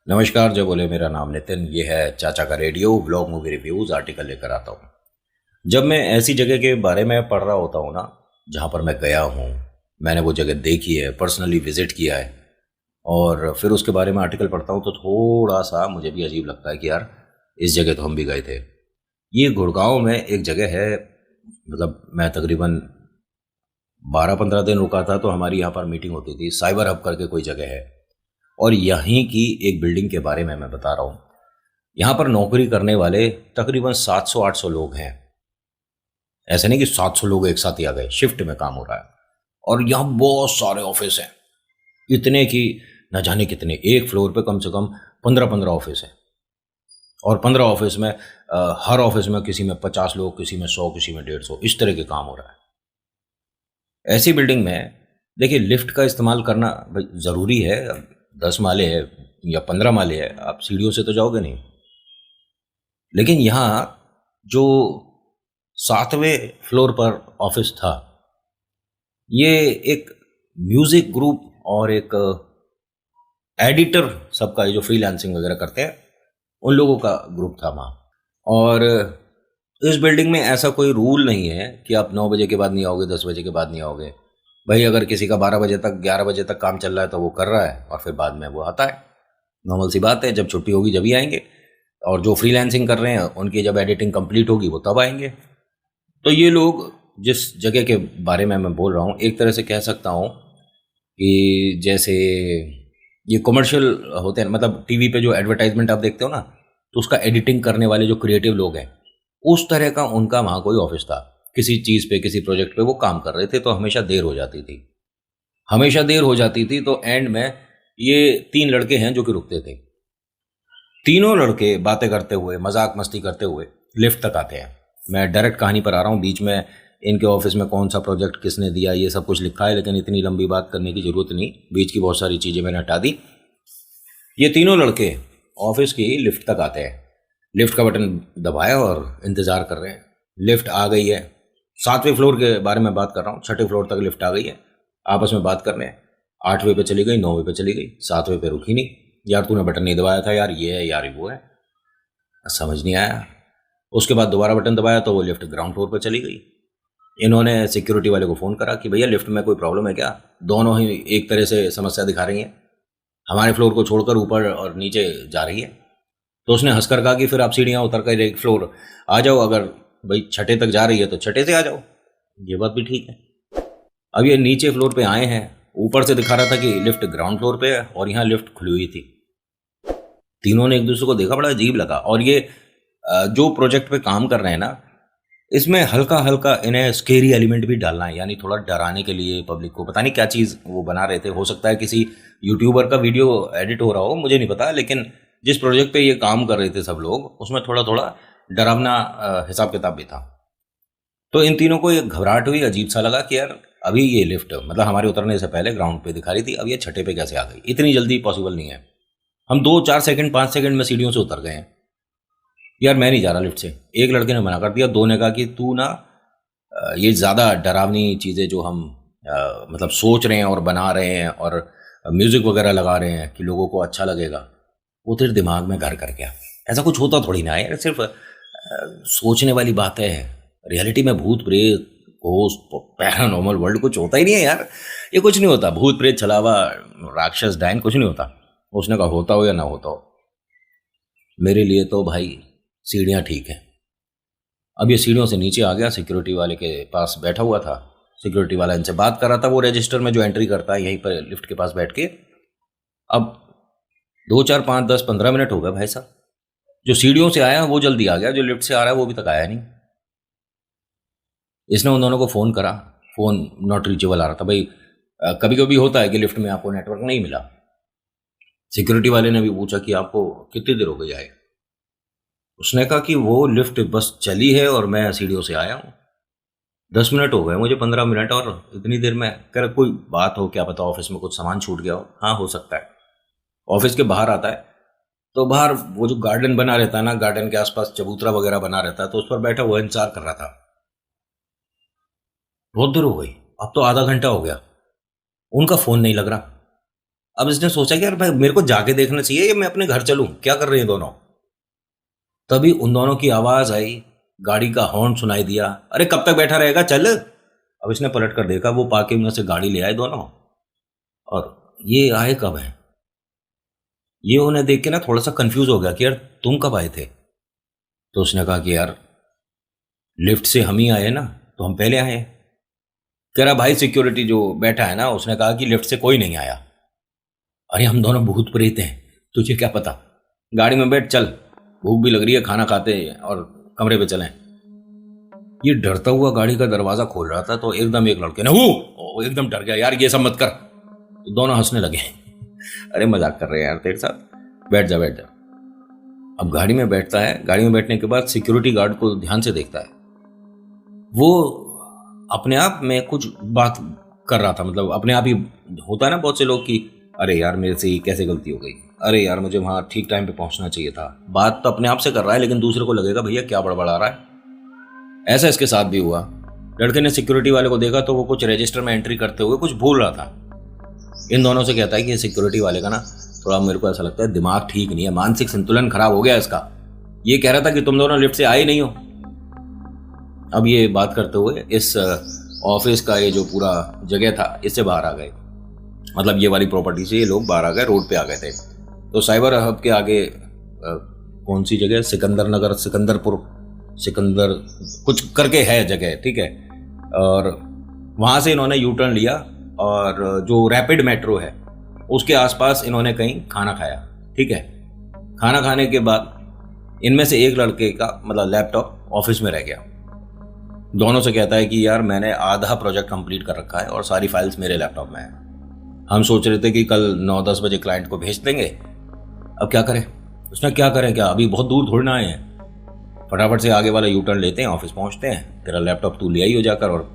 नमस्कार, जो बोले मेरा नाम नितिन। ये है चाचा का radio vlog movie reviews article लेकर आता हूँ। जब मैं ऐसी जगह के बारे में पढ़ रहा होता हूँ ना, जहाँ पर मैं गया हूँ, मैंने वो जगह देखी है, पर्सनली विजिट किया है, और फिर उसके बारे में आर्टिकल पढ़ता हूँ तो थोड़ा सा मुझे भी अजीब लगता है कि यार इस जगह तो हम भी गए थे। ये गुड़गांव में एक जगह है। मतलब मैं तकरीबन 12-15 दिन रुका था, तो हमारी यहाँ पर मीटिंग होती थी। साइबर हब करके कोई जगह है, और यहीं की एक बिल्डिंग के बारे में मैं बता रहा हूँ। यहाँ पर नौकरी करने वाले तकरीबन 700-800 लोग हैं। ऐसे नहीं कि 700 लोग एक साथ ही आ गए, शिफ्ट में काम हो रहा है। और यहाँ बहुत सारे ऑफिस हैं, इतने कि न जाने कितने। एक फ्लोर पे कम से कम 15-15 ऑफिस हैं, और 15 ऑफिस में हर ऑफिस में किसी में 50 लोग, किसी में 100, किसी में 150, इस तरह के काम हो रहा है। ऐसी बिल्डिंग में देखिए, लिफ्ट का इस्तेमाल करना भाई ज़रूरी है। अब 10 माले है या 15 माले है, आप सीढ़ियों से तो जाओगे नहीं। लेकिन यहाँ जो 7वें फ्लोर पर ऑफिस था, ये एक म्यूजिक ग्रुप और एक एडिटर, सबका ये जो फ्रीलांसिंग वगैरह करते हैं, उन लोगों का ग्रुप था वहाँ। और इस बिल्डिंग में ऐसा कोई रूल नहीं है कि आप 9 बजे के बाद नहीं आओगे, 10 बजे के बाद नहीं आओगे। भाई अगर किसी का 12 बजे तक, 11 बजे तक काम चल रहा है तो वो कर रहा है, और फिर बाद में वो आता है। नॉर्मल सी बात है, जब छुट्टी होगी जब ही आएंगे। और जो फ्रीलांसिंग कर रहे हैं उनकी जब एडिटिंग कंप्लीट होगी वो तब आएंगे। तो ये लोग, जिस जगह के बारे में मैं बोल रहा हूँ, एक तरह से कह सकता हूँ कि जैसे ये कमर्शियल होते हैं, मतलब टीवी पे जो एडवर्टाइजमेंट आप देखते हो ना, तो उसका एडिटिंग करने वाले जो क्रिएटिव लोग हैं, उस तरह का उनका वहाँ कोई ऑफिस था। किसी चीज़ पे, किसी प्रोजेक्ट पे वो काम कर रहे थे, तो हमेशा देर हो जाती थी। हमेशा देर हो जाती थी, तो एंड में ये 3 लड़के हैं जो कि रुकते थे। तीनों लड़के बातें करते हुए, मजाक मस्ती करते हुए लिफ्ट तक आते हैं। मैं डायरेक्ट कहानी पर आ रहा हूँ। बीच में इनके ऑफिस में कौन सा प्रोजेक्ट किसने दिया, ये सब कुछ लिखा है, लेकिन इतनी लंबी बात करने की ज़रूरत नहीं। बीच की बहुत सारी चीज़ें मैंने हटा दी। ये तीनों लड़के ऑफिस की लिफ्ट तक आते हैं। लिफ्ट का बटन दबाया और इंतज़ार कर रहे हैं। लिफ्ट आ गई है। 7वें फ्लोर के बारे में बात कर रहा हूँ, 6ठे फ्लोर तक लिफ्ट आ गई है। आपस में बात कर रहे हैं। 8वें पे चली गई, 9वें पे चली गई, 7वें पे रुकी नहीं। यार तूने बटन नहीं दबाया था, यार ये है, यार वो है। समझ नहीं आया। उसके बाद दोबारा बटन दबाया तो वो लिफ्ट ग्राउंड फ्लोर पर चली गई। इन्होंने सिक्योरिटी वाले को फ़ोन करा कि भैया लिफ्ट में कोई प्रॉब्लम है क्या? दोनों ही एक तरह से समस्या दिखा रही हैं। हमारे फ्लोर को छोड़कर ऊपर और नीचे जा रही है। तो उसने हंसकर कहा कि फिर आप सीढ़ियाँ उतर कर एक फ्लोर आ जाओ। अगर भाई 6ठे तक जा रही है तो 6ठे से आ जाओ। ये बात भी ठीक है। अब ये नीचे फ्लोर पे आए हैं। ऊपर से दिखा रहा था कि लिफ्ट ग्राउंड फ्लोर पे है, और यहाँ लिफ्ट खुली हुई थी। तीनों ने एक दूसरे को देखा, बड़ा अजीब लगा। और ये जो प्रोजेक्ट पे काम कर रहे हैं ना, इसमें हल्का हल्का इन्हें स्केरी एलिमेंट भी डालना है, यानी थोड़ा डराने के लिए पब्लिक को। पता नहीं क्या चीज़ वो बना रहे थे। हो सकता है किसी यूट्यूबर का वीडियो एडिट हो रहा हो, मुझे नहीं पता। लेकिन जिस प्रोजेक्ट पे ये काम कर रहे थे सब लोग, उसमें थोड़ा थोड़ा डरावना हिसाब किताब भी था। तो इन तीनों को एक घबराहट हुई, अजीब सा लगा कि यार अभी ये लिफ्ट, मतलब हमारे उतरने से पहले ग्राउंड पे दिखा रही थी, अब ये 6ठे पे कैसे आ गई? इतनी जल्दी पॉसिबल नहीं है। हम 2-4 सेकंड, 5 सेकंड में सीढ़ियों से उतर गए हैं। यार मैं नहीं जा रहा लिफ्ट से। एक लड़के ने मना कर दिया। दो ने कहा कि तू ना, ये ज़्यादा डरावनी चीज़ें जो हम मतलब सोच रहे हैं और बना रहे हैं, और म्यूज़िक वगैरह लगा रहे हैं कि लोगों को अच्छा लगेगा, वो तेरे दिमाग में घर कर गया। ऐसा कुछ होता थोड़ी ना है यार, सिर्फ सोचने वाली बात है। रियलिटी में भूत प्रेत, घोस्ट, पैरानॉर्मल वर्ल्ड कुछ होता ही नहीं है यार। ये कुछ नहीं होता। भूत प्रेत, छलावा, राक्षस, डायन कुछ नहीं होता। उसने कहा होता हो या ना होता हो, मेरे लिए तो भाई सीढ़ियाँ ठीक है। अब ये सीढ़ियों से नीचे आ गया, सिक्योरिटी वाले के पास बैठा हुआ था। सिक्योरिटी वाला इनसे बात कर रहा था, वो रजिस्टर में जो एंट्री करता है यहीं पर लिफ्ट के पास बैठ के। अब 2, 4, 5, 10, 15 मिनट हो गए भाई साहब। जो सीढ़ियों से आया वो जल्दी आ गया, जो लिफ्ट से आ रहा है वो अभी तक आया नहीं। इसने उन दोनों को फ़ोन करा। फ़ोन नॉट रीचेबल आ रहा था। भाई कभी कभी होता है कि लिफ्ट में आपको नेटवर्क नहीं मिला। सिक्योरिटी वाले ने भी पूछा कि आपको कितनी देर हो गई आए? उसने कहा कि वो लिफ्ट बस चली है और मैं सीढ़ियों से आया हूँ। 10 मिनट हो गए मुझे, 15 मिनट, और इतनी देर में कह रहा कोई बात हो, क्या पता ऑफिस में कुछ सामान छूट गया हो। हाँ हो सकता है। ऑफिस के बाहर आता है, तो बाहर वो जो गार्डन बना रहता है ना, गार्डन के आसपास चबूतरा वगैरह बना रहता है, तो उस पर बैठा हुआ इंतजार कर रहा था। बहुत देर हो गई, अब तो आधा घंटा हो गया, उनका फोन नहीं लग रहा। अब इसने सोचा कि यार भाई मेरे को जाके देखना चाहिए या मैं अपने घर चलूं, क्या कर रहे हैं दोनों। तभी उन दोनों की आवाज आई, गाड़ी का हॉर्न सुनाई दिया, अरे कब तक बैठा रहेगा, चल। अब इसने पलट कर देखा, वो पार्किंग में से गाड़ी ले आए दोनों, और ये आए कब हैं। ये उन्हें देख के ना थोड़ा सा कंफ्यूज हो गया कि यार तुम कब आए थे। तो उसने कहा कि यार लिफ्ट से हम ही आए ना, तो हम पहले आए हैं। कह रहा भाई सिक्योरिटी जो बैठा है ना, उसने कहा कि लिफ्ट से कोई नहीं आया। अरे हम दोनों भूत प्रेत हैं, तुझे क्या पता, गाड़ी में बैठ चल, भूख भी लग रही है, खाना खाते हैं और कमरे पे चलें। ये डरता हुआ गाड़ी का दरवाजा खोल रहा था तो एकदम एक लड़के ने वो एकदम डर गया, यार ये सब मत कर। तो दोनों हंसने लगे। अरे मजाक कर रहे हैं यार तेरे साथ, बैठ जा बैठ जा। अब गाड़ी में बैठता है, गाड़ी में बैठने के बाद सिक्योरिटी गार्ड को ध्यान से देखता है। वो अपने आप में कुछ बात कर रहा था, मतलब अपने आप ही होता है ना बहुत से लोग कि अरे यार मेरे से कैसे गलती हो गई, अरे यार मुझे वहां ठीक टाइम पे पहुंचना चाहिए था। बात तो अपने आप से कर रहा है लेकिन दूसरे को लगेगा भैया क्या बड़बड़ा रहा है। ऐसा इसके साथ भी हुआ। लड़के ने सिक्योरिटी वाले को देखा तो वो कुछ रजिस्टर में एंट्री करते हुए कुछ भूल रहा था। इन दोनों से कहता है कि सिक्योरिटी वाले का ना थोड़ा मेरे को ऐसा लगता है दिमाग ठीक नहीं है, मानसिक संतुलन खराब हो गया इसका। ये कह रहा था कि तुम दोनों लिफ्ट से आए नहीं हो। अब ये बात करते हुए इस ऑफिस का ये जो पूरा जगह था इससे बाहर आ गए, मतलब ये वाली प्रॉपर्टी से ये लोग बाहर आ गए, रोड पे आ गए थे। तो साइबर हब के आगे कौन सी जगह, सिकंदर नगर, सिकंदरपुर, सिकंदर कुछ करके है जगह, ठीक है। और वहाँ से इन्होंने यू टर्न लिया और जो रैपिड मेट्रो है उसके आसपास इन्होंने कहीं खाना खाया, ठीक है। खाना खाने के बाद इनमें से एक लड़के का मतलब लैपटॉप ऑफिस में रह गया। दोनों से कहता है कि यार मैंने आधा प्रोजेक्ट कंप्लीट कर रखा है और सारी फाइल्स मेरे लैपटॉप में है। हम सोच रहे थे कि कल 9-10 बजे क्लाइंट को भेज देंगे, अब क्या करें। उसने क्या करें, क्या अभी बहुत दूर थोड़ी ना आए हैं, फटाफट से आगे वाला यू टर्न लेते हैं, ऑफिस पहुंचते हैं, तेरा लैपटॉप तू ले आई हो जाकर और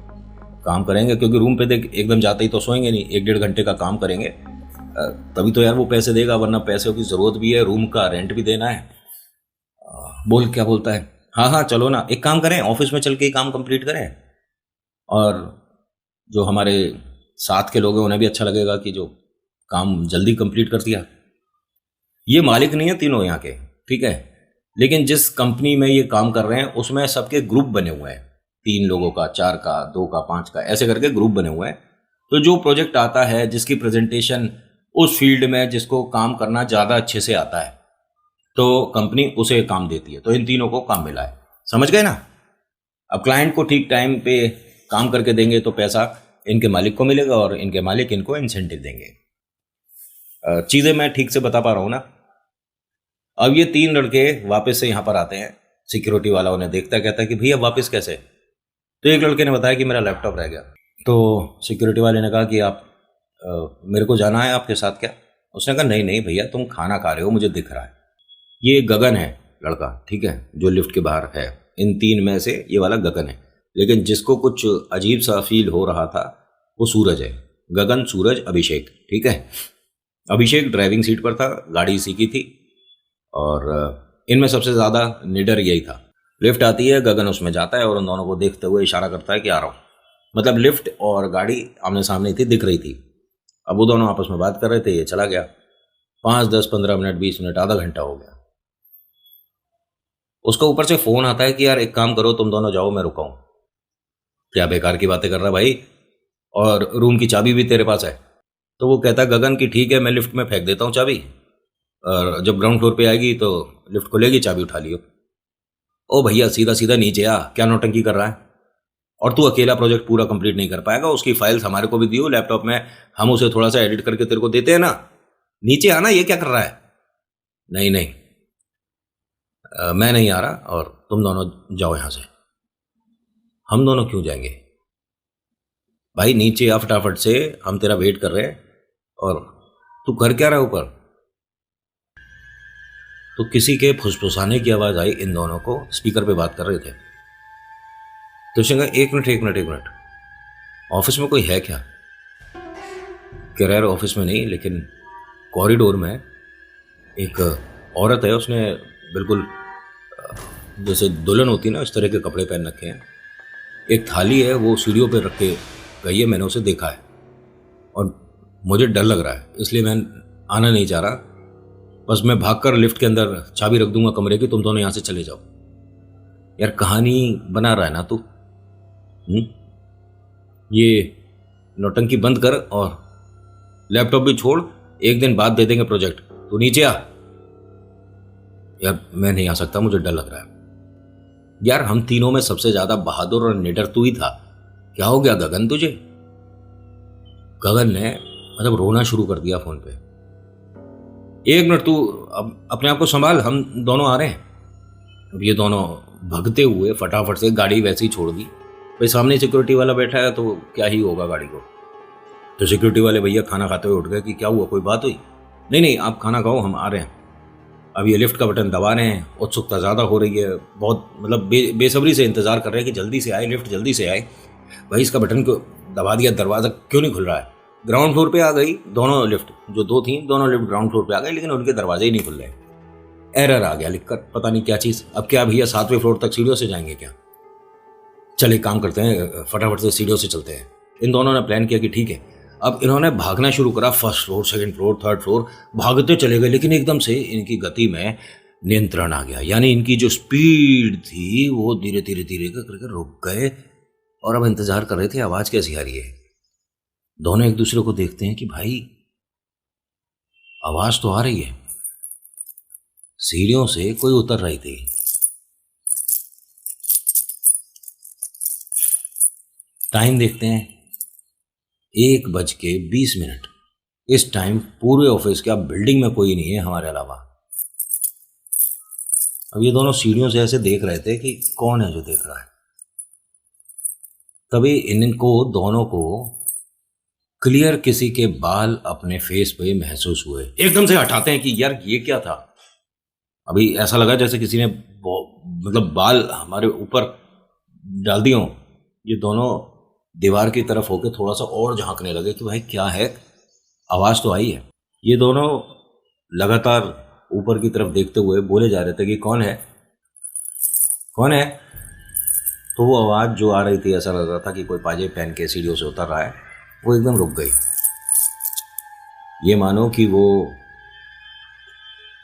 काम करेंगे, क्योंकि रूम पे देख एकदम जाते ही तो सोएंगे नहीं, 1-1.5 घंटे का काम करेंगे, तभी तो यार वो पैसे देगा, वरना पैसों की ज़रूरत भी है, रूम का रेंट भी देना है। बोल क्या बोलता है, हाँ हाँ चलो ना, एक काम करें ऑफिस में चल के ही काम कंप्लीट करें, और जो हमारे साथ के लोग हैं उन्हें भी अच्छा लगेगा कि जो काम जल्दी कंप्लीट कर दिया। ये मालिक नहीं है तीनों यहाँ के, ठीक है, लेकिन जिस कंपनी में ये काम कर रहे हैं उसमें सबके ग्रुप बने हुए हैं, 3 लोगों का, 4 का, 2 का, 5 का, ऐसे करके ग्रुप बने हुए हैं। तो जो प्रोजेक्ट आता है, जिसकी प्रेजेंटेशन उस फील्ड में जिसको काम करना ज़्यादा अच्छे से आता है, तो कंपनी उसे काम देती है। तो इन तीनों को काम मिला है, समझ गए ना। अब क्लाइंट को ठीक टाइम पे काम करके देंगे तो पैसा इनके मालिक को मिलेगा और इनके मालिक इनको इंसेंटिव देंगे। चीज़ें मैं ठीक से बता पा रहा हूँ ना। अब ये 3 लड़के वापस से यहाँ पर आते हैं, सिक्योरिटी वाला उन्हें देखता कहता है कि भैया वापस कैसे। तो एक लड़के ने बताया कि मेरा लैपटॉप रह गया। तो सिक्योरिटी वाले ने कहा कि आप मेरे को जाना है आपके साथ क्या। उसने कहा नहीं नहीं भैया तुम खाना खा रहे हो, मुझे दिख रहा है। ये गगन है लड़का, ठीक है, जो लिफ्ट के बाहर है। इन 3 में से ये वाला गगन है, लेकिन जिसको कुछ अजीब सा फील हो रहा था वो सूरज है। गगन, सूरज, अभिषेक, ठीक है। अभिषेक ड्राइविंग सीट पर था, गाड़ी इसी की थी, और इनमें सबसे ज़्यादा निडर यही था। लिफ्ट आती है, गगन उसमें जाता है और उन दोनों को देखते हुए इशारा करता है कि आ रहा हूँ। मतलब लिफ्ट और गाड़ी आमने सामने थी, दिख रही थी। अब वो दोनों आपस में बात कर रहे थे, ये चला गया। 5, 10, 15 मिनट, 20 मिनट, आधा घंटा हो गया। उसका ऊपर से फोन आता है कि यार एक काम करो, तुम दोनों जाओ, मैं रुका हूँ। क्या बेकार की बातें कर रहा भाई, और रूम की चाबी भी तेरे पास है। तो वो कहता है गगन की ठीक है, मैं लिफ्ट में फेंक देता हूँ चाबी, और जब ग्राउंड फ्लोर पे आएगी तो लिफ्ट खुलेगी, चाबी उठा लियो। ओ भैया सीधा सीधा नीचे आ, क्या नौटंकी कर रहा है। और तू अकेला प्रोजेक्ट पूरा कंप्लीट नहीं कर पाएगा, उसकी फाइल्स हमारे को भी दियो लैपटॉप में, हम उसे थोड़ा सा एडिट करके तेरे को देते हैं ना। नीचे आना, ये क्या कर रहा है। नहीं नहीं मैं नहीं आ रहा, और तुम दोनों जाओ यहां से। हम दोनों क्यों जाएंगे भाई, नीचे आ फटाफट से, हम तेरा वेट कर रहे हैं। और तू कर क्या रहा है ऊपर। तो किसी के फुसफुसाने की आवाज आई, इन दोनों को स्पीकर पे बात कर रहे थे। तो उसने कहा एक मिनट एक मिनट एक मिनट, ऑफिस में कोई है क्या। कह रहा है ऑफिस में नहीं, लेकिन कॉरिडोर में एक औरत है, उसने बिल्कुल जैसे दुल्हन होती है ना, इस तरह के कपड़े पहन रखे हैं। एक थाली है, वो सीढ़ियों पे रख के गई है, मैंने उसे देखा है। और मुझे डर लग रहा है, इसलिए मैं आना नहीं चाह रहा। बस मैं भागकर लिफ्ट के अंदर चाबी रख दूंगा कमरे की, तुम दोनों यहाँ से चले जाओ। यार कहानी बना रहा है ना तू? ये नौटंकी बंद कर और लैपटॉप भी छोड़, एक दिन बाद दे देंगे प्रोजेक्ट। तू नीचे आ। यार मैं नहीं आ सकता, मुझे डर लग रहा है। यार हम तीनों में सबसे ज्यादा बहादुर और निडर तू ही था। क्या हो गया गगन तुझे? गगन ने मतलब रोना शुरू कर दिया फोन पे। एक मिनट, तू अब अपने आप को संभाल, हम दोनों आ रहे हैं। अब ये दोनों भगते हुए फटाफट से गाड़ी वैसे ही छोड़ दी। भाई सामने सिक्योरिटी वाला बैठा है तो क्या ही होगा गाड़ी को। तो सिक्योरिटी वाले भैया खाना खाते हुए उठ गए कि क्या हुआ, कोई बात हुई? नहीं नहीं, आप खाना खाओ, हम आ रहे हैं। अब ये लिफ्ट का बटन दबा रहे हैं, उत्सुकता ज़्यादा हो रही है, बहुत मतलब बेसब्री से इंतज़ार कर रहे हैं कि जल्दी से आए लिफ्ट, जल्दी से आए। भाई इसका बटन को दबा दिया, दरवाज़ा क्यों नहीं खुल रहा है? ग्राउंड फ्लोर पे आ गई दोनों लिफ्ट, जो दो थी दोनों लिफ्ट ग्राउंड फ्लोर पे आ गई, लेकिन उनके दरवाजे ही नहीं खुल रहे। एरर आ गया लिखकर, पता नहीं क्या चीज़। अब क्या भैया 7वें फ्लोर तक सीढ़ियों से जाएंगे क्या? चले काम करते हैं, फटाफट से सीढ़ियों से चलते हैं। इन दोनों ने प्लान किया कि ठीक है। अब इन्होंने भागना शुरू करा, first floor, second floor, third floor, भागते चले गए। लेकिन एकदम से इनकी गति में नियंत्रण आ गया, यानी इनकी जो स्पीड थी वो धीरे धीरे धीरे करके रुक गए। और अब इंतजार कर रहे थे आवाज कैसी आ रही है। दोनों एक दूसरे को देखते हैं कि भाई आवाज तो आ रही है, सीढ़ियों से कोई उतर रही थी। टाइम देखते हैं, 1:20। इस टाइम पूरे ऑफिस के, अब बिल्डिंग में कोई नहीं है हमारे अलावा। अब ये दोनों सीढ़ियों से ऐसे देख रहे थे कि कौन है जो देख रहा है। तभी इनको दोनों को क्लियर किसी के बाल अपने फेस पे महसूस हुए। एकदम से हटाते हैं कि यार ये क्या था। अभी ऐसा लगा जैसे किसी ने मतलब बाल हमारे ऊपर डाल दिए हों। ये दोनों दीवार की तरफ होकर थोड़ा सा और झांकने लगे कि भाई क्या है, आवाज तो आई है। ये दोनों लगातार ऊपर की तरफ देखते हुए बोले जा रहे थे कि कौन है, कौन है। तो वो आवाज जो आ रही थी, ऐसा लग रहा था कि कोई पाजे पहन के सीढ़ियों से उतर रहा है, वो एकदम रुक गई। ये मानो कि वो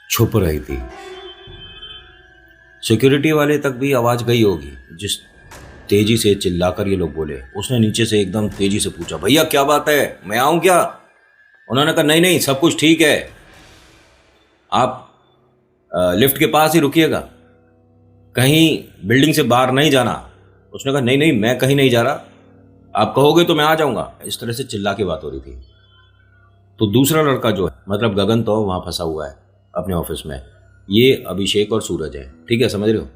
छुप रही थी। सिक्योरिटी वाले तक भी आवाज गई होगी, जिस तेजी से चिल्लाकर ये लोग बोले। उसने नीचे से एकदम तेजी से पूछा, भैया क्या बात है, मैं आऊं क्या? उन्होंने कहा नहीं नहीं, सब कुछ ठीक है, आप लिफ्ट के पास ही रुकिएगा, कहीं बिल्डिंग से बाहर नहीं जाना। उसने कहा नहीं नहीं, मैं कहीं नहीं जा रहा, आप कहोगे तो मैं आ जाऊंगा। इस तरह से चिल्ला के बात हो रही थी। तो दूसरा लड़का जो है, मतलब गगन, तो वहां फंसा हुआ है अपने ऑफिस में। ये अभिषेक और सूरज है, ठीक है, समझ रहे हो?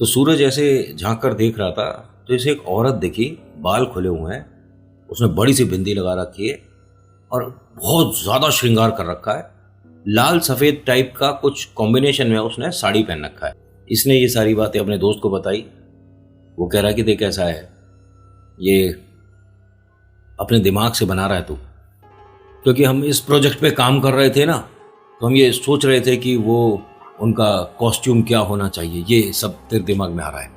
तो सूरज ऐसे झांक कर देख रहा था तो इसे एक औरत दिखी, बाल खुले हुए हैं, उसने बड़ी सी बिंदी लगा रखी है और बहुत ज्यादा श्रृंगार कर रखा है। लाल सफेद टाइप का कुछ कॉम्बिनेशन में उसने साड़ी पहन रखा है। इसने ये सारी बातें अपने दोस्त को बताई। वो कह रहा है कि देख ऐसा है, ये अपने दिमाग से बना रहा है तू, क्योंकि हम इस प्रोजेक्ट पे काम कर रहे थे ना, तो हम ये सोच रहे थे कि वो उनका कॉस्ट्यूम क्या होना चाहिए, ये सब तेरे दिमाग में आ रहा है।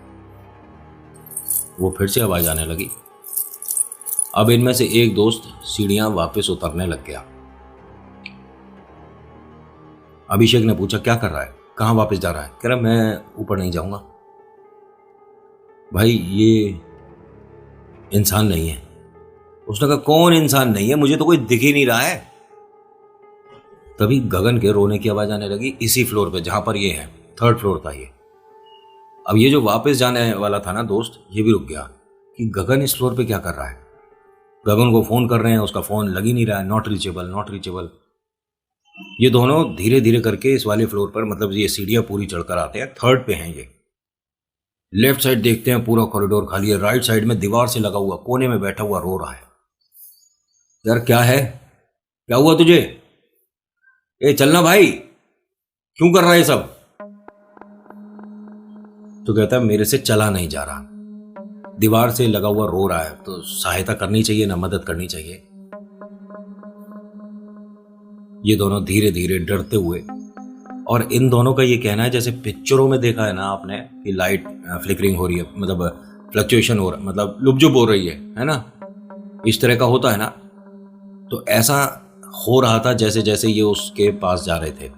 वो फिर से आवाज आने लगी। अब इनमें से एक दोस्त सीढ़ियां वापस उतरने लग गया। अभिषेक ने पूछा क्या कर रहा है, कहां वापस जा रहा है? कह रहा मैं ऊपर नहीं जाऊंगा। भाई ये इंसान नहीं है। उसने कहा कौन इंसान नहीं है, मुझे तो कोई दिख ही नहीं रहा है। तभी गगन के रोने की आवाज आने लगी, इसी फ्लोर पे जहां पर ये है, थर्ड फ्लोर था ये। अब ये जो वापस जाने वाला था ना दोस्त, ये भी रुक गया कि गगन इस फ्लोर पे क्या कर रहा है। गगन को फोन कर रहे हैं, उसका फोन लग ही नहीं रहा है, नॉट रीचेबल नॉट रीचेबल। ये दोनों धीरे धीरे करके इस वाले फ्लोर पर, मतलब ये सीढ़ियां पूरी चढ़कर आते हैं, थर्ड पे हैं ये। लेफ्ट साइड देखते हैं पूरा कॉरिडोर खाली है, राइट साइड में दीवार से लगा हुआ कोने में बैठा हुआ रो रहा है। यार क्या है, क्या हुआ तुझे? ए चलना भाई, क्यों कर रहा है सब? तो कहता है मेरे से चला नहीं जा रहा, दीवार से लगा हुआ रो रहा है, तो सहायता करनी चाहिए ना, मदद करनी चाहिए। ये दोनों धीरे धीरे डरते हुए, और इन दोनों का ये कहना है जैसे पिक्चरों में देखा है ना आपने कि लाइट फ्लिकरिंग हो रही है, मतलब फ्लक्चुएशन हो रहा है, मतलब लुपजुप हो रही है ना, इस तरह का होता है ना। तो ऐसा हो रहा था जैसे जैसे ये उसके पास जा रहे थे।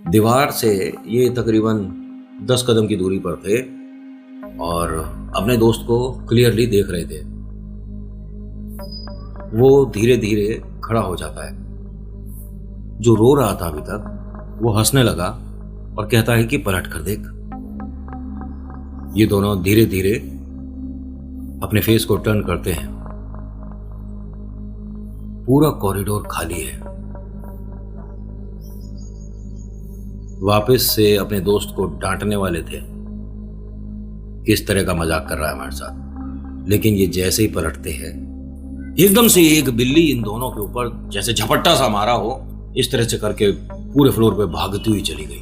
दीवार से ये तकरीबन 10 कदम की दूरी पर थे और अपने दोस्त को क्लियरली देख रहे थे। वो धीरे धीरे खड़ा हो जाता है। जो रो रहा था अभी तक वो हंसने लगा और कहता है कि पलट कर देख। ये दोनों धीरे धीरे अपने फेस को टर्न करते हैं। पूरा कॉरिडोर खाली है। वापस से अपने दोस्त को डांटने वाले थे, किस तरह का मजाक कर रहा है हमारे साथ, लेकिन ये जैसे ही पलटते हैं एकदम से एक बिल्ली इन दोनों के ऊपर जैसे झपट्टा सा मारा हो, इस तरह से करके पूरे फ्लोर पे भागती हुई चली गई।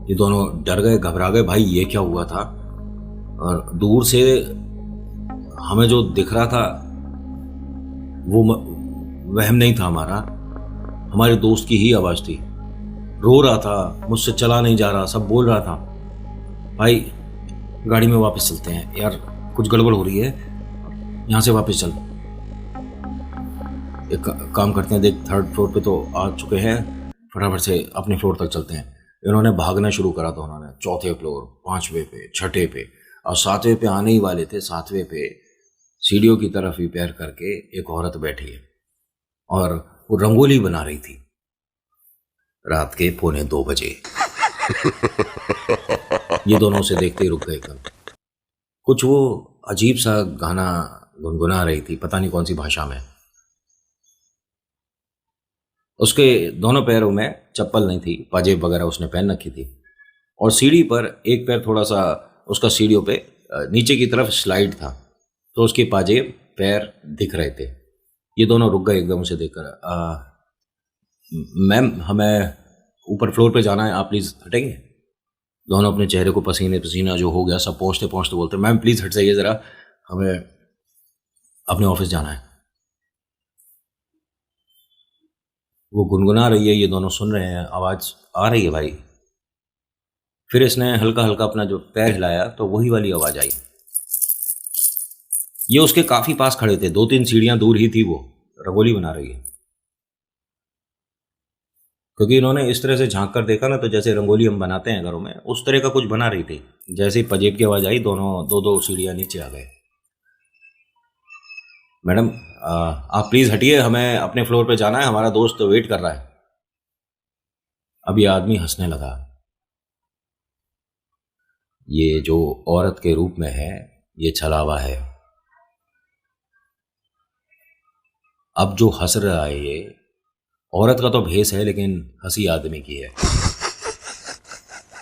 ये दोनों डर गए, घबरा गए, भाई ये क्या हुआ था। और दूर से हमें जो दिख रहा था वो वहम नहीं था हमारा, हमारे दोस्त की ही आवाज थी। रो रहा था, मुझसे चला नहीं जा रहा, सब बोल रहा था भाई गाड़ी में वापस चलते हैं यार, कुछ गड़बड़ हो रही है, यहाँ से वापस चल। एक काम करते हैं, देख 3rd फ्लोर पे तो आ चुके हैं, फटाफट से अपने फ्लोर तक चलते हैं। इन्होंने भागना शुरू करा था। उन्होंने 4थे फ्लोर, 5वें पे, 6ठे पे और 7वें पे आने ही वाले थे। 7वें पे सीढ़ियों की तरफ ही पैर करके एक औरत बैठी है और वो रंगोली बना रही थी रात के 1:45 बजे। ये दोनों उसे देखते ही रुक गए एकदम। कुछ वो अजीब सा गाना गुनगुना रही थी, पता नहीं कौन सी भाषा में। उसके दोनों पैरों में चप्पल नहीं थी, पाजेब वगैरह उसने पहन रखी थी और सीढ़ी पर एक पैर थोड़ा सा उसका सीढ़ियों पे नीचे की तरफ स्लाइड था, तो उसके पाजेब पैर दिख रहे थे। ये दोनों रुक गए एकदम उसे देखकर। मैम हमें ऊपर फ्लोर पे जाना है, आप प्लीज़ हटेंगे। दोनों अपने चेहरे को पसीने पसीना जो हो गया सब पहुँचते पहुँचते बोलते मैम प्लीज़ हट जाइए ज़रा, हमें अपने ऑफिस जाना है। वो गुनगुना रही है, ये दोनों सुन रहे हैं, आवाज़ आ रही है भाई। फिर इसने हल्का हल्का अपना जो पैर हिलाया तो वही वाली आवाज़ आई। ये उसके काफ़ी पास खड़े थे, 2-3 सीढ़ियाँ दूर ही थी, वो रंगोली बना रही है। क्योंकि इन्होंने इस तरह से झांक कर देखा ना, तो जैसे रंगोली हम बनाते हैं घरों में, उस तरह का कुछ बना रही थी। जैसे ही पजेब की आवाज़ आई, दोनों 2-2 सीढ़ियाँ नीचे आ गए। मैडम आप प्लीज़ हटिए, हमें अपने फ्लोर पे जाना है, हमारा दोस्त वेट कर रहा है। अब ये आदमी हंसने लगा। ये जो औरत के रूप में है ये छलावा है। अब जो हंस रहा है ये औरत का तो भेष है, लेकिन हंसी आदमी की है।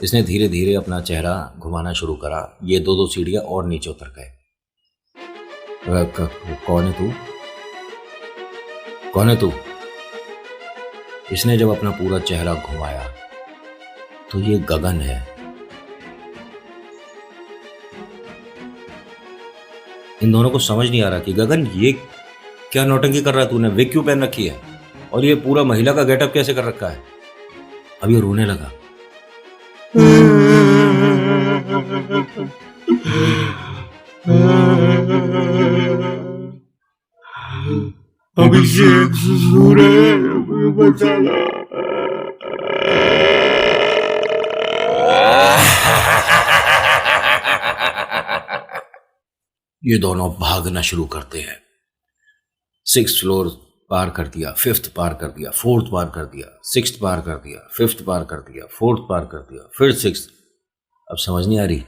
इसने धीरे धीरे अपना चेहरा घुमाना शुरू करा। ये 2-2 सीढ़ियां और नीचे उतर गए। कौन है तू, कौन है तू? इसने जब अपना पूरा चेहरा घुमाया तो ये गगन है। इन दोनों को समझ नहीं आ रहा कि गगन ये क्या नौटंकी कर रहा है, तूने विग क्यों पहन रखी है और ये पूरा महिला का गेटअप कैसे कर रखा है। अब ये रोने लगा। अभिषेक ससुर है, बचाना। ये दोनों भागना शुरू करते हैं। 6th फ्लोर पार कर दिया, 5th पार कर दिया, 4th पार कर दिया, 6th पार कर दिया, 5th पार कर दिया, 4th पार कर दिया, फिर 6th। अब समझ नहीं आ रही,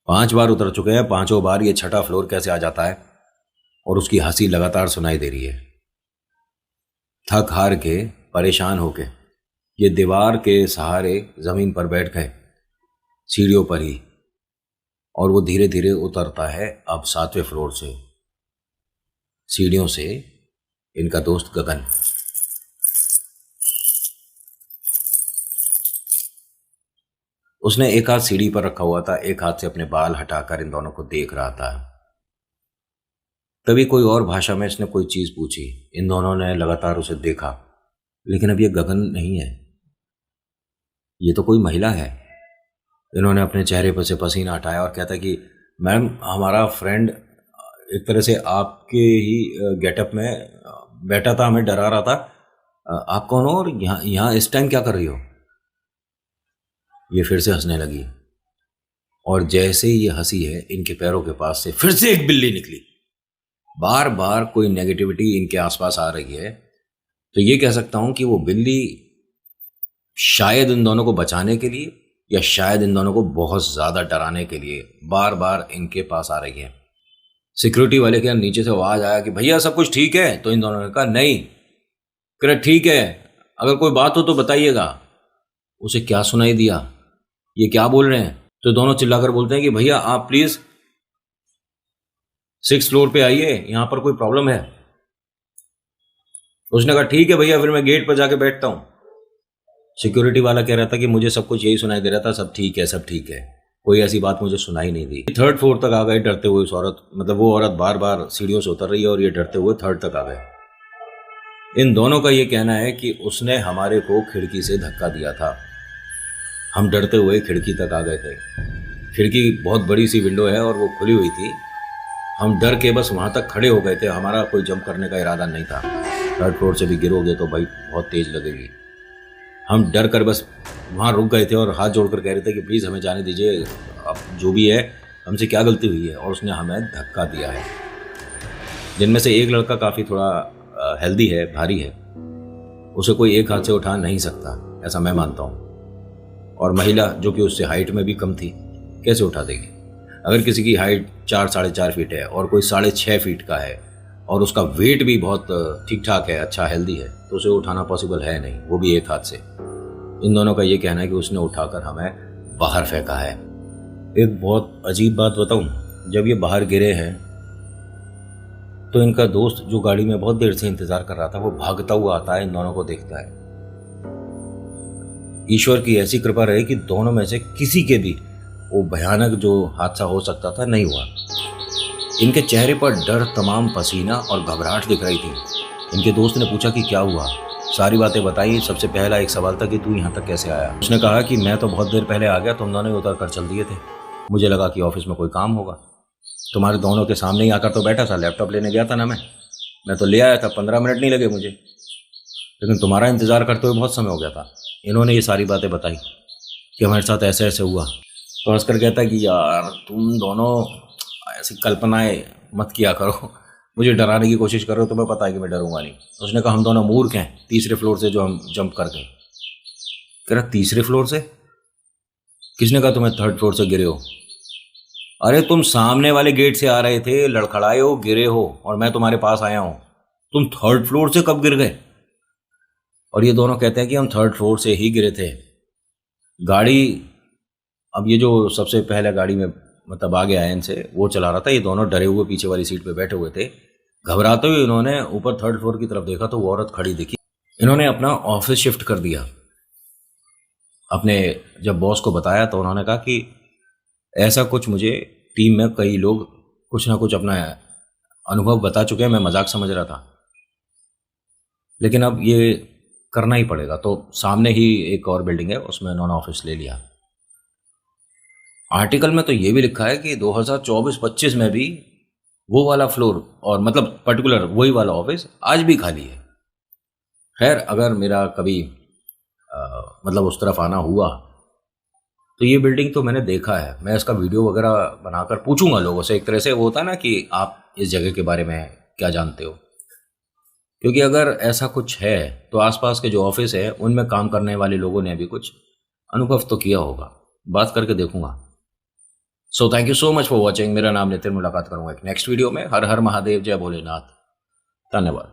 5 बार उतर चुके हैं, 5ों बार ये 6ठा फ्लोर कैसे आ जाता है। और उसकी हंसी लगातार सुनाई दे रही है। थक हार के, परेशान होके ये दीवार के सहारे जमीन पर बैठ गए, सीढ़ियों पर ही। और वो धीरे धीरे उतरता है अब 7वें फ्लोर से, सीढ़ियों से, इनका दोस्त गगन। उसने एक हाथ सीढ़ी पर रखा हुआ था, एक हाथ से अपने बाल हटाकर इन दोनों को देख रहा था। तभी कोई और भाषा में इसने कोई चीज पूछी। इन दोनों ने लगातार उसे देखा, लेकिन अब ये गगन नहीं है, ये तो कोई महिला है। इन्होंने अपने चेहरे पर से पसीना हटाया और कहता कि मैम हमारा फ्रेंड एक तरह से आपके ही गेटअप में बैठा था, हमें डरा रहा था। आप कौन हो और यहाँ यहाँ इस टाइम क्या कर रही हो? ये फिर से हंसने लगी और जैसे ही ये हंसी है, इनके पैरों के पास से फिर से एक बिल्ली निकली। बार बार कोई नेगेटिविटी इनके आसपास आ रही है, तो ये कह सकता हूं कि वो बिल्ली शायद इन दोनों को बचाने के लिए या शायद इन दोनों को बहुत ज़्यादा डराने के लिए बार बार इनके पास आ रही है। सिक्योरिटी वाले के नीचे से आवाज़ आया कि भैया सब कुछ ठीक है? तो इन दोनों ने कहा नहीं। कह रहे ठीक है, अगर कोई बात हो तो बताइएगा। उसे क्या सुनाई दिया, ये क्या बोल रहे हैं? तो दोनों चिल्लाकर बोलते हैं कि भैया आप प्लीज़ 6th फ्लोर पे आइए, यहाँ पर कोई प्रॉब्लम है। उसने कहा ठीक है भैया, फिर मैं गेट पर जाके बैठता हूँ। सिक्योरिटी वाला कह रहा था कि मुझे सब कुछ यही सुनाई दे रहा था, सब ठीक है सब ठीक है, कोई ऐसी बात मुझे सुनाई नहीं दी। 3rd फ्लोर तक आ गए डरते हुए। उस औरत, मतलब वो औरत बार बार सीढ़ियों से उतर रही है और ये डरते हुए 3rd तक आ गए। इन दोनों का ये कहना है कि उसने हमारे को खिड़की से धक्का दिया था। हम डरते हुए खिड़की तक आ गए थे। खिड़की बहुत बड़ी सी विंडो है और वो खुली हुई थी। हम डर के बस वहाँ तक खड़े हो गए थे, हमारा कोई जंप करने का इरादा नहीं था। 3rd फ्लोर से भी गिरोगे तो भाई बहुत तेज़ लगेगी। हम डर कर बस वहाँ रुक गए थे और हाथ जोड़कर कह रहे थे कि प्लीज़ हमें जाने दीजिए, अब जो भी है हमसे क्या गलती हुई है। और उसने हमें धक्का दिया है। जिनमें से एक लड़का काफ़ी थोड़ा हेल्दी है, भारी है, उसे कोई एक हाथ से उठा नहीं सकता, ऐसा मैं मानता हूँ। और महिला जो कि उससे हाइट में भी कम थी, कैसे उठा देगी? अगर किसी की हाइट 4 साढ़े 4 फीट है और कोई 6.5 फीट का है और उसका वेट भी बहुत ठीक ठाक है, अच्छा हेल्दी है, तो उसे उठाना पॉसिबल है नहीं, वो भी एक हाथ से। इन दोनों का ये कहना है कि उसने उठाकर हमें बाहर फेंका है। एक बहुत अजीब बात बताऊं, जब ये बाहर गिरे हैं तो इनका दोस्त जो गाड़ी में बहुत देर से इंतजार कर रहा था, वो भागता हुआ आता है, इन दोनों को देखता है। ईश्वर की ऐसी कृपा रही कि दोनों में से किसी के भी वो भयानक जो हादसा हो सकता था नहीं हुआ। इनके चेहरे पर डर, तमाम पसीना और घबराहट दिख रही थी। इनके दोस्त ने पूछा कि क्या हुआ, सारी बातें बताई। सबसे पहला एक सवाल था कि तू यहाँ तक कैसे आया? उसने कहा कि मैं तो बहुत देर पहले आ गया, तुम दोनों उतर कर चल दिए थे, मुझे लगा कि ऑफिस में कोई काम होगा। तुम्हारे दोनों के सामने ही आकर तो बैठा था, लैपटॉप लेने गया था ना मैं तो ले आया था, 15 मिनट नहीं लगे मुझे, लेकिन तुम्हारा इंतज़ार करते हुए बहुत समय हो गया था। इन्होंने ये सारी बातें बताई कि हमारे साथ ऐसे ऐसे हुआ। तो हंसकर कहता है कि यार तुम दोनों ऐसी कल्पनाएं मत किया करो, मुझे डराने की कोशिश कर रहे हो, तुम्हें पता है कि मैं डरूंगा नहीं। उसने कहा हम दोनों मूर्ख हैं, 3रे फ्लोर से जो हम जंप कर गए। कह रहा 3रे फ्लोर से? किसने कहा तुम्हें 3rd फ्लोर से गिरे हो? अरे तुम सामने वाले गेट से आ रहे थे, लड़खड़ाए हो, गिरे हो और मैं तुम्हारे पास आया हूं। तुम 3rd फ्लोर से कब गिर गए? और ये दोनों कहते हैं कि हम 3rd फ्लोर से ही गिरे थे। गाड़ी, अब ये जो सबसे पहले गाड़ी में मतलब आ गया है इनसे, वो चला रहा था। ये दोनों डरे हुए पीछे वाली सीट पे बैठे हुए थे। घबराते हुए इन्होंने ऊपर 3rd फ्लोर की तरफ देखा तो वो औरत खड़ी दिखी। इन्होंने अपना ऑफिस शिफ्ट कर दिया। अपने जब बॉस को बताया तो उन्होंने कहा कि ऐसा कुछ, मुझे टीम में कई लोग कुछ ना कुछ अपना अनुभव बता चुके हैं, मैं मजाक समझ रहा था, लेकिन अब ये करना ही पड़ेगा। तो सामने ही एक और बिल्डिंग है, उसमें उन्होंने ऑफिस ले लिया। आर्टिकल में तो ये भी लिखा है कि 2024-25 में भी वो वाला फ्लोर और मतलब पर्टिकुलर वही वाला ऑफिस आज भी खाली है। खैर, अगर मेरा कभी मतलब उस तरफ आना हुआ तो ये बिल्डिंग तो मैंने देखा है, मैं इसका वीडियो वगैरह बनाकर पूछूंगा लोगों से। एक तरह से वो होता है ना कि आप इस जगह के बारे में क्या जानते हो, क्योंकि अगर ऐसा कुछ है तो आसपास के जो ऑफिस है उनमें काम करने वाले लोगों ने भी कुछ अनुभव तो किया होगा। बात करके देखूंगा। So thank you so much for watching. मेरा नाम नितिन, मुलाकात करूंगा एक नेक्स्ट वीडियो में। हर हर महादेव, जय भोलेनाथ, धन्यवाद।